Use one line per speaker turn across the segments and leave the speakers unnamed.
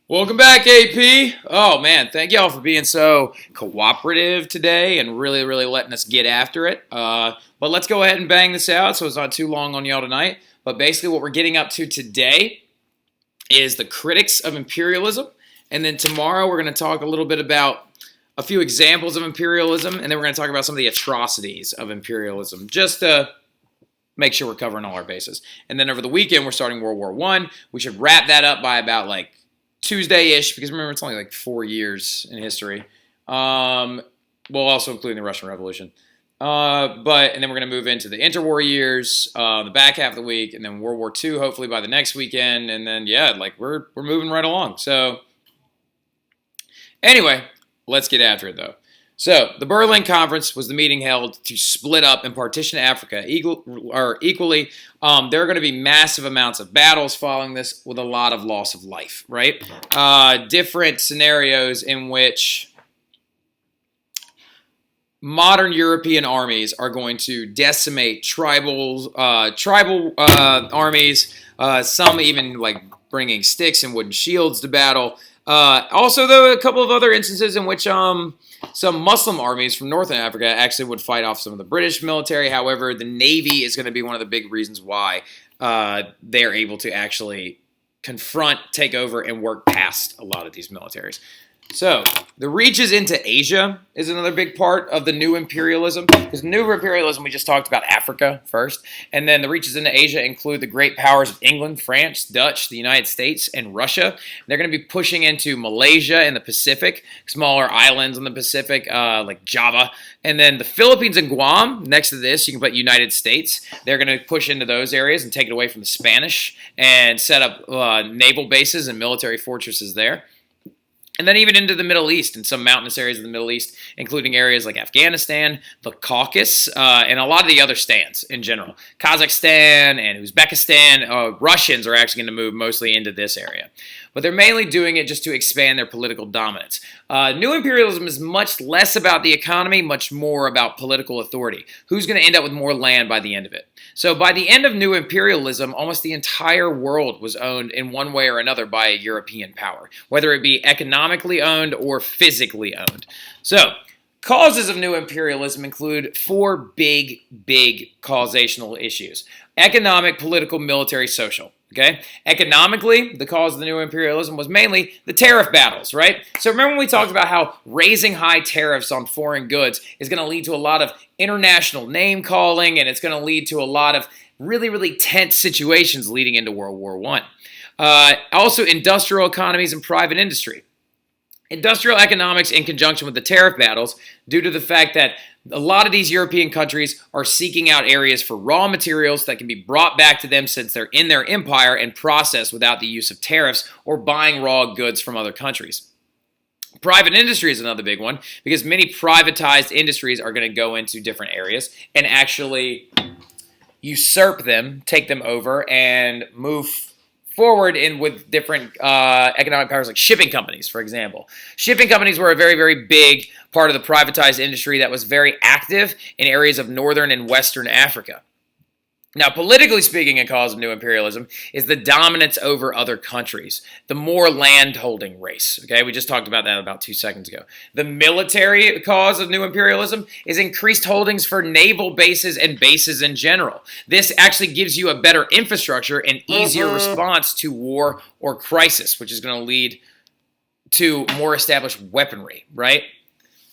Welcome back, AP. Oh man, thank y'all for being so cooperative today and really letting us get after it. But let's go ahead and bang this out so it's not too long on y'all tonight. But basically, what we're getting up to today is the critics of imperialism, and then tomorrow we're going to talk a little bit about a few examples of imperialism, and then we're going to talk about some of the atrocities of imperialism, just to make sure we're covering all our bases. And then over the weekend, we're starting World War I. We should wrap that up by about like Tuesday-ish, because remember, it's only like 4 years in history. Well, also including the Russian Revolution. And then we're going to move into the interwar years, the back half of the week, and then World War II, hopefully by the next weekend. And then, yeah, like we're moving right along. So anyway, let's get after it, though. So the Berlin Conference was the meeting held to split up and partition Africa equally. There are going to be massive amounts of battles following this with a lot of loss of life, right? Different scenarios in which modern European armies are going to decimate tribal armies, some even like bringing sticks and wooden shields to battle. Also, though, a couple of other instances in which some Muslim armies from Northern Africa actually would fight off some of the British military. However, the Navy is going to be one of the big reasons why they're able to actually confront, take over, and work past a lot of these militaries. So, the reaches into Asia is another big part of the new imperialism. Because new imperialism, we just talked about Africa first. And then the reaches into Asia include the great powers of England, France, Dutch, the United States, and Russia. They're going to be pushing into Malaysia and the Pacific, smaller islands in the Pacific, like Java. And then the Philippines and Guam, next to this, you can put United States. They're going to push into those areas and take it away from the Spanish and set up naval bases and military fortresses there. And then even into the Middle East and some mountainous areas of the Middle East, including areas like Afghanistan, the Caucasus, and a lot of the other stands in general. Kazakhstan and Uzbekistan, Russians are actually going to move mostly into this area. But they're mainly doing it just to expand their political dominance. New imperialism is much less about the economy, much more about political authority. Who's going to end up with more land by the end of it? So by the end of new imperialism, almost the entire world was owned in one way or another by a European power, whether it be economically owned or physically owned. So causes of new imperialism include four big causational issues: economic, political, military, social. Okay? Economically, the cause of the new imperialism was mainly the tariff battles, right? So remember when we talked about how raising high tariffs on foreign goods is going to lead to a lot of international name calling, and it's going to lead to a lot of really tense situations leading into World War I. Also, industrial economies and private industry. Industrial economics in conjunction with the tariff battles, due to the fact that a lot of these European countries are seeking out areas for raw materials that can be brought back to them since they're in their empire and processed without the use of tariffs or buying raw goods from other countries. Private industry is another big one because many privatized industries are going to go into different areas and actually usurp them, take them over, and move forward in with different economic powers, like shipping companies, for example. Shipping companies were a very big part of the privatized industry that was very active in areas of northern and western Africa. Now, politically speaking, a cause of new imperialism is the dominance over other countries, the more land-holding race. Okay, we just talked about that about 2 seconds ago. The military cause of new imperialism is increased holdings for naval bases and bases in general. This actually gives you a better infrastructure and easier response to war or crisis, which is going to lead to more established weaponry, right?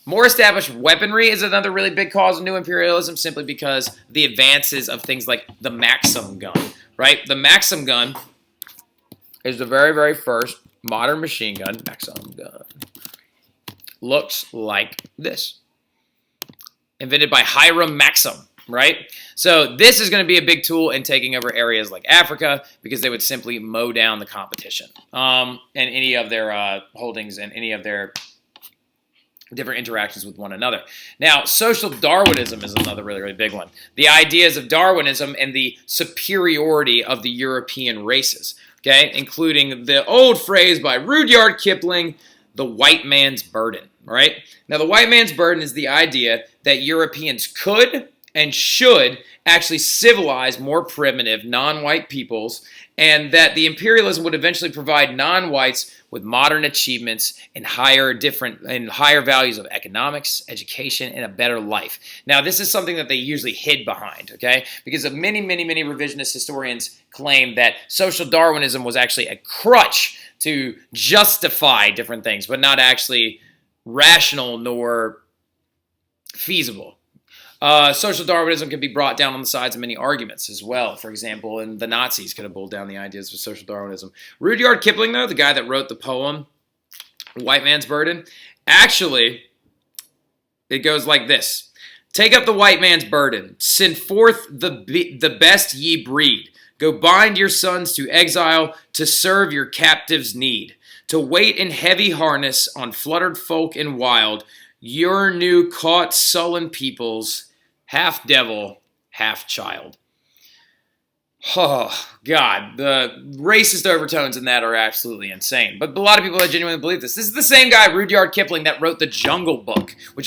More established weaponry is another really big cause of new imperialism, simply because the advances of things like the Maxim gun, right? The Maxim gun is the very first modern machine gun. Maxim gun looks like this. Invented by Hiram Maxim, right? So this is going to be a big tool in taking over areas like Africa because they would simply mow down the competition and any of their holdings and any of their different interactions with one another. Now, social Darwinism is another really big one. The ideas of Darwinism and the superiority of the European races, okay, including the old phrase by Rudyard Kipling, the white man's burden, right? Now, the white man's burden is the idea that Europeans could and should actually civilize more primitive non-white peoples and that the imperialism would eventually provide non-whites with modern achievements and higher values of economics, education, and a better life. Now, this is something that they usually hid behind, okay? Because of many revisionist historians claim that social Darwinism was actually a crutch to justify different things, but not actually rational nor feasible. Social Darwinism can be brought down on the sides of many arguments as well. For example, and the Nazis could have pulled down the ideas of social Darwinism. Rudyard Kipling, though, the guy that wrote the poem White Man's Burden, actually, it goes like this. Take up the white man's burden. Send forth the best ye breed. Go bind your sons to exile to serve your captives' need. To wait in heavy harness on fluttered folk and wild, your new caught sullen peoples, half devil, half child. Oh, God. The racist overtones in that are absolutely insane. But a lot of people genuinely believe this. This is the same guy, Rudyard Kipling, that wrote The Jungle Book, which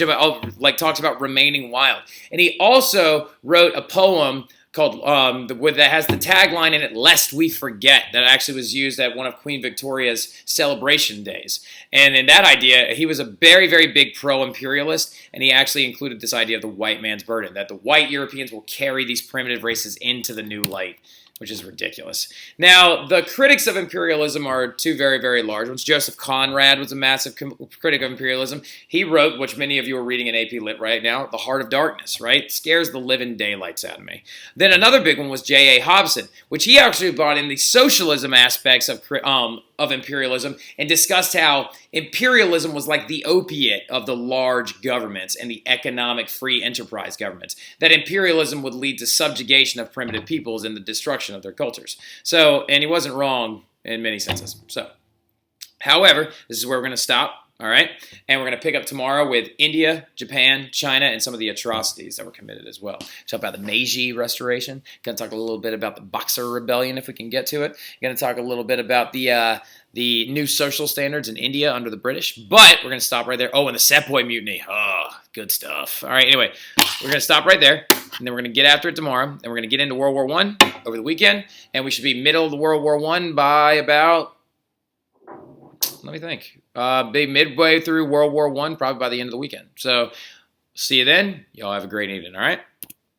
talks about remaining wild. And he also wrote a poem called that has the tagline in it, "Lest we forget," that actually was used at one of Queen Victoria's celebration days. And in that idea, he was a very big pro-imperialist, and he actually included this idea of the white man's burden, that the white Europeans will carry these primitive races into the new light, which is ridiculous. Now, the critics of imperialism are two very large ones. Joseph Conrad was a massive critic of imperialism. He wrote, which many of you are reading in AP Lit right now, The Heart of Darkness, right? Scares the living daylights out of me. Then another big one was J.A. Hobson, which he actually brought in the socialism aspects of imperialism and discussed how imperialism was like the opiate of the large governments and the economic free enterprise governments. That imperialism would lead to subjugation of primitive peoples and the destruction of their cultures. So, and he wasn't wrong in many senses. So, however, this is where we're going to stop. All right, and we're going to pick up tomorrow with India, Japan, China, and some of the atrocities that were committed as well. Talk about the Meiji Restoration. Going to talk a little bit about the Boxer Rebellion if we can get to it. Going to talk a little bit about the new social standards in India under the British. But we're going to stop right there. Oh, and the Sepoy Mutiny. Oh, good stuff. All right, anyway, we're going to stop right there, and then we're going to get after it tomorrow, and we're going to get into World War I over the weekend, and we should be middle of the World War I by about, let me think, be midway through World War I, probably by the end of the weekend. So, see you then. Y'all have a great evening, all right?